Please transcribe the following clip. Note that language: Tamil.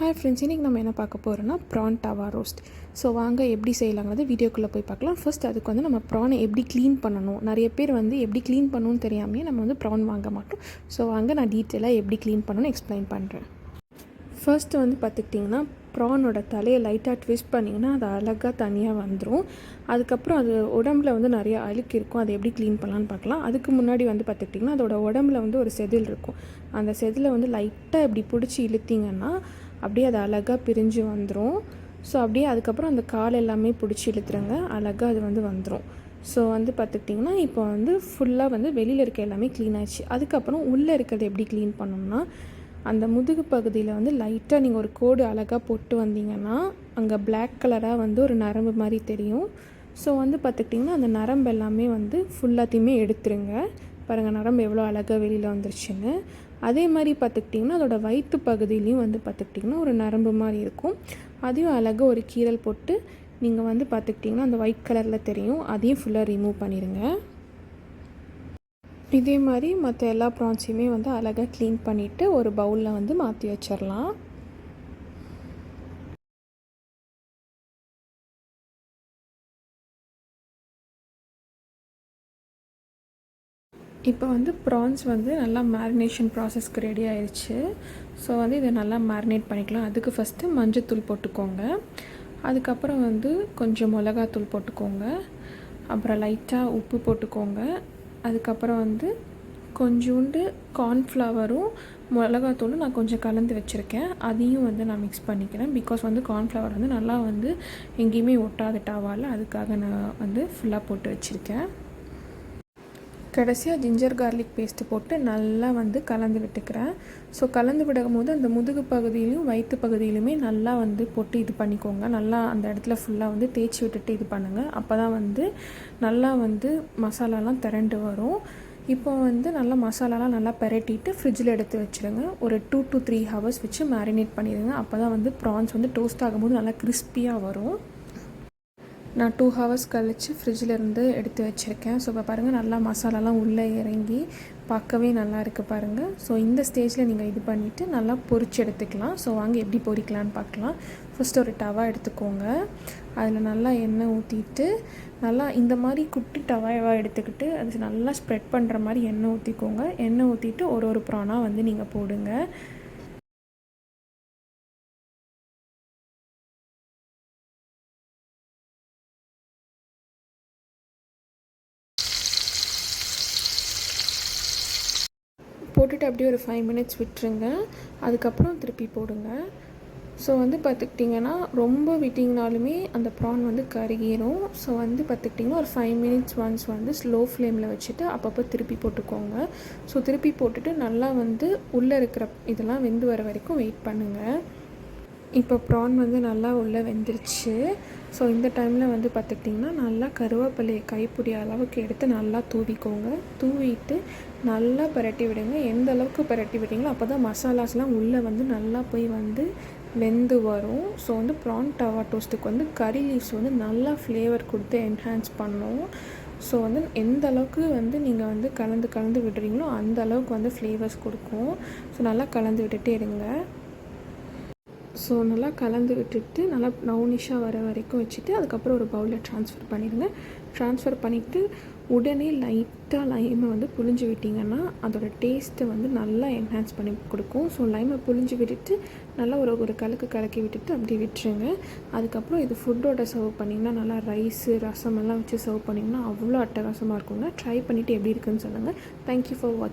ஹாய் ஃப்ரெண்ட்ஸ், இன்றைக்கி நம்ம என்ன பார்க்க போகிறோன்னா ப்ரான் டவா ரோஸ்ட். ஸோ வாங்க எப்படி செய்யலாங்கிறது வீடியோக்குள்ளே போய் பார்க்கலாம். ஃபர்ஸ்ட் அதுக்கு வந்து நம்ம ப்ரானை எப்படி க்ளீன் பண்ணணும். நிறைய பேர் வந்து எப்படி க்ளீன் பண்ணணும்னு தெரியாமே நம்ம வந்து ப்ரான் வாங்க மாட்டோம். ஸோ வாங்க நான் டீட்டெயிலாக எப்படி க்ளீன் பண்ணணும்னு எக்ஸ்பிளைன் பண்ணுறேன். ஃபர்ஸ்ட்டு வந்து பார்த்துக்கிட்டிங்கன்னா ப்ரானோட தலையை லைட்டாக ட்விஸ்ட் பண்ணிங்கன்னா அது அழகாக தனியாக வந்துடும். அதுக்கப்புறம் அது உடம்புல வந்து நிறைய அழுக்கு இருக்கும். அதை எப்படி க்ளீன் பண்ணலான்னு பார்க்கலாம். அதுக்கு முன்னாடி வந்து பார்த்துக்கிட்டிங்கன்னா அதோட உடம்புல வந்து ஒரு செதில் இருக்கும். அந்த செதிலை வந்து லைட்டாக இப்படி பிடிச்சி இழுத்திங்கன்னா அப்படியே அது அழகாக பிரிஞ்சு வந்துடும். ஸோ அப்படியே அதுக்கப்புறம் அந்த கால் எல்லாமே பிடிச்சி இழுத்துருங்க, அழகாக அது வந்து வந்துடும். ஸோ வந்து பார்த்துக்கிட்டிங்கன்னா இப்போ வந்து ஃபுல்லாக வந்து வெளியில் இருக்க எல்லாமே க்ளீன் ஆகிடுச்சு. அதுக்கப்புறம் உள்ளே இருக்கிறது எப்படி க்ளீன் பண்ணணும்னா, அந்த முதுகு பகுதியில் வந்து லைட்டாக நீங்கள் ஒரு கோடு அழகாக போட்டு வந்தீங்கன்னா அங்கே பிளாக் கலராக வந்து ஒரு நரம்பு மாதிரி தெரியும். ஸோ வந்து பார்த்துக்கிட்டிங்கன்னா அந்த நரம்பு எல்லாமே வந்து ஃபுல்லாத்தையுமே எடுத்துருங்க. பாருங்கள் நரம்பு எவ்வளோ அழகாக வெளியில் வந்துருச்சுன்னு. அதே மாதிரி பார்த்துக்கிட்டிங்கன்னா அதோட வயிற்று பகுதியிலையும் வந்து பார்த்துக்கிட்டிங்கன்னா ஒரு நரம்பு மாதிரி இருக்கும். அதையும் அழகாக ஒரு கீறல் போட்டு நீங்கள் வந்து பார்த்துக்கிட்டிங்கன்னா அந்த ஒயிட் கலரில் தெரியும், அதையும் ஃபுல்லாக ரிமூவ் பண்ணிடுங்க. இதே மாதிரி மற்ற எல்லா ப்ரான்ஸையுமே வந்து அழகாக க்ளீன் பண்ணிவிட்டு ஒரு பவுலில் வந்து மாற்றி வச்சிடலாம். இப்போ வந்து ப்ரான்ஸ் வந்து நல்லா மேரினேஷன் ப்ராசஸ்க்கு ரெடி ஆயிடுச்சு. ஸோ வந்து இதை நல்லா மேரினேட் பண்ணிக்கலாம். அதுக்கு ஃபஸ்ட்டு மஞ்சத்தூள் போட்டுக்கோங்க. அதுக்கப்புறம் வந்து கொஞ்சம் மிளகாத்தூள் போட்டுக்கோங்க. அப்புறம் லைட்டாக உப்பு போட்டுக்கோங்க. அதுக்கப்புறம் வந்து கொஞ்சோண்டு கார்ன்ஃப்ளவரும் மிளகாத்தூளும் நான் கொஞ்சம் கலந்து வச்சுருக்கேன். அதையும் வந்து நான் மிக்ஸ் பண்ணிக்கிறேன். பிகாஸ் வந்து கார்ன்ஃப்ளவர் வந்து நல்லா வந்து எங்கேயுமே ஒட்டாது டவாவில், அதுக்காக நான் வந்து ஃபுல்லாக போட்டு வச்சுருக்கேன். கடைசியாக ஜிஞ்சர் கார்லிக் பேஸ்ட்டு போட்டு நல்லா வந்து கலந்து விட்டுக்கிறேன். ஸோ கலந்து விடும் போது அந்த முதுகு பகுதியிலையும் வயிற்று பகுதியிலுமே நல்லா வந்து போட்டு இது பண்ணிக்கோங்க. நல்லா அந்த இடத்துல ஃபுல்லாக வந்து தேய்ச்சி விட்டுட்டு இது பண்ணுங்கள். அப்போ தான் வந்து நல்லா வந்து மசாலாலாம் திரண்டு வரும். இப்போ வந்து நல்லா மசாலாலாம் நல்லா பெரட்டிட்டு ஃப்ரிட்ஜில் எடுத்து வச்சுருங்க. ஒரு 2 to 3 hours வச்சு மேரினேட் பண்ணிடுங்க. அப்போ தான் வந்து ப்ரான்ஸ் வந்து டோஸ்ட் ஆகும்போது நல்லா கிறிஸ்பியாக வரும். நான் 2 hours கழித்து ஃப்ரிட்ஜில் இருந்து எடுத்து வச்சுருக்கேன். ஸோ இப்போ பாருங்கள் நல்லா மசாலாலாம் உள்ளே இறங்கி பார்க்கவே நல்லா இருக்குது பாருங்கள். ஸோ இந்த ஸ்டேஜில் நீங்கள் இது பண்ணிவிட்டு நல்லா பொரிச்சு எடுத்துக்கலாம். ஸோ வாங்க எப்படி பொரிக்கலான்னு பார்க்கலாம். ஃபஸ்ட்டு ஒரு டவா எடுத்துக்கோங்க. அதில் நல்லா எண்ணெய் ஊற்றிட்டு நல்லா இந்த மாதிரி குட்டி டவாவாக எடுத்துக்கிட்டு அது நல்லா ஸ்ப்ரெட் பண்ணுற மாதிரி எண்ணெய் ஊற்றிக்கோங்க. எண்ணெய் ஊற்றிட்டு ஒரு ப்ரானாக வந்து நீங்கள் போடுங்க. போட்டுட்டு அப்படியே ஒரு 5 minutes விட்டுருங்க. அதுக்கப்புறம் திருப்பி போடுங்க. ஸோ வந்து பார்த்துக்கிட்டிங்கன்னா ரொம்ப விட்டிங்கனாலுமே அந்த ப்ரான் வந்து கருகிரும். ஸோ வந்து பார்த்துக்கிட்டிங்கன்னா ஒரு 5 minutes ஒன்ஸ் வந்து ஸ்லோ ஃப்ளேமில் வச்சுட்டு அப்பப்போ திருப்பி போட்டுக்கோங்க. ஸோ திருப்பி போட்டுட்டு நல்லா வந்து உள்ளே இருக்கிற இதெல்லாம் வெந்து வர வரைக்கும் வெயிட் பண்ணுங்கள். இப்போ ப்ரான் வந்து நல்லா உள்ளே வெந்துருச்சு. ஸோ இந்த டைமில் வந்து பார்த்துக்கிட்டிங்கன்னா நல்லா கருவேப்பிலையை கைப்பிடி அளவுக்கு எடுத்து நல்லா தூவிக்கோங்க. தூவிட்டு நல்லா பரட்டி விடுங்க. எந்த அளவுக்கு பரட்டி விடுறீங்களோ அப்போ தான் மசாலாஸ்லாம் உள்ளே வந்து நல்லா போய் வந்து வெந்து வரும். ஸோ வந்து ப்ரான் டவா டோஸ்ட்டுக்கு வந்து கறி லீவ்ஸ் வந்து நல்லா ஃப்ளேவர் கொடுத்து என்ஹான்ஸ் பண்ணும். ஸோ வந்து எந்த அளவுக்கு வந்து நீங்கள் வந்து கலந்து விடுறீங்களோ அந்த அளவுக்கு வந்து ஃப்ளேவர்ஸ் கொடுக்கும். ஸோ நல்லா கலந்து விட்டுட்டே இருங்க. ஸோ நல்லா கலந்து விட்டுட்டு நல்லா ப்ரௌனிஷாக வர வரைக்கும் வச்சுட்டு அதுக்கப்புறம் ஒரு பவுலில் ட்ரான்ஸ்ஃபர் பண்ணிடுங்க. ட்ரான்ஸ்ஃபர் பண்ணிவிட்டு உடனே லைட்டாக லைமை வந்து புழிஞ்சு விட்டிங்கன்னா அதோடய டேஸ்ட்டை வந்து நல்லா என்ஹான்ஸ் பண்ணி கொடுக்கும். ஸோ லைமை புழிஞ்சு விட்டுட்டு நல்லா ஒரு கலக்கி விட்டுட்டு அப்படியே விட்டுருங்க. அதுக்கப்புறம் இது ஃபுட்டோட சர்வ் பண்ணிங்கன்னா நல்லா ரைஸு ரசமெல்லாம் வச்சு சர்வ் பண்ணிங்கன்னா அவ்வளோ அட்டகாசமாக இருக்குங்க. ட்ரை பண்ணிவிட்டு எப்படி இருக்குன்னு சொல்லுங்கள். தேங்க்யூ ஃபார் வாட்சிங்.